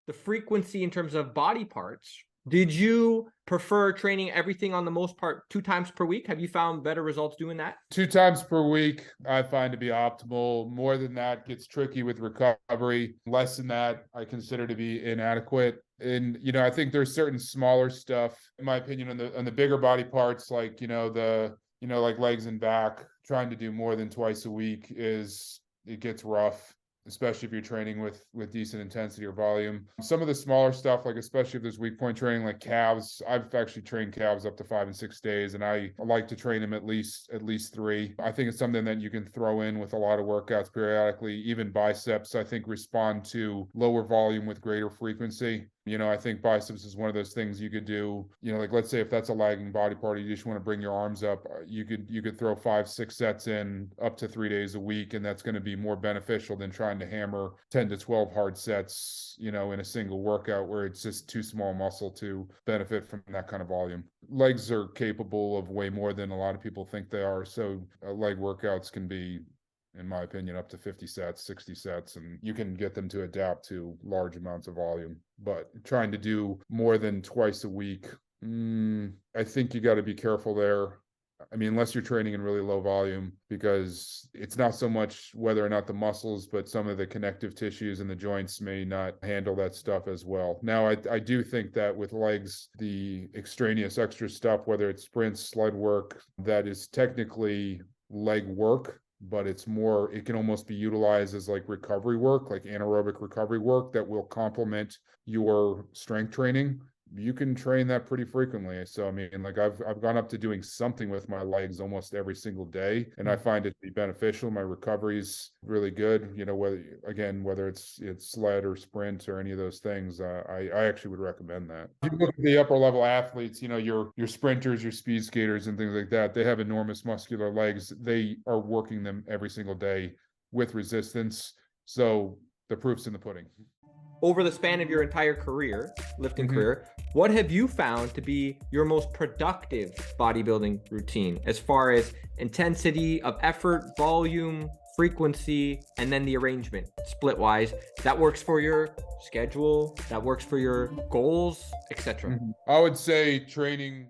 the frequency in terms of body parts, did you prefer training everything on the most part 2 times per week? Have you found better results doing that? 2 times per week, I find to be optimal. More than that gets tricky with recovery. Less than that, I consider to be inadequate. And, I think there's certain smaller stuff, in my opinion, on the bigger body parts, like, like legs and back, trying to do more than twice a week it gets rough, especially if you're training with decent intensity or volume. Some of the smaller stuff, like especially if there's weak point training, like calves, I've actually trained calves up to 5 and 6 days, and I like to train them at least 3. I think it's something that you can throw in with a lot of workouts periodically. Even biceps, I think, respond to lower volume with greater frequency. I think biceps is one of those things you could do, like let's say if that's a lagging body part, you just want to bring your arms up, you could throw 5-6 sets in up to 3 days a week, and that's going to be more beneficial than trying to hammer 10 to 12 hard sets, in a single workout where it's just too small muscle to benefit from that kind of volume. Legs are capable of way more than a lot of people think they are. So leg workouts can be, in my opinion, up to 50 sets, 60 sets, and you can get them to adapt to large amounts of volume. But trying to do more than twice a week, I think you got to be careful there. I mean, unless you're training in really low volume, because it's not so much whether or not the muscles, but some of the connective tissues and the joints may not handle that stuff as well. Now, I do think that with legs, the extraneous extra stuff, whether it's sprints, sled work, that is technically leg work, but it can almost be utilized as like recovery work, like anaerobic recovery work that will complement your strength training. You can train that pretty frequently. So, I mean, like I've gone up to doing something with my legs almost every single day, and I find it to be beneficial. My recovery's really good. Whether it's sled or sprint or any of those things, I actually would recommend that. If you look at the upper level athletes, your sprinters, your speed skaters and things like that, they have enormous muscular legs. They are working them every single day with resistance. So the proof's in the pudding. Over the span of your entire lifting career, what have you found to be your most productive bodybuilding routine as far as intensity of effort, volume, frequency, and then the arrangement split-wise that works for your schedule, that works for your goals, etc.? I would say training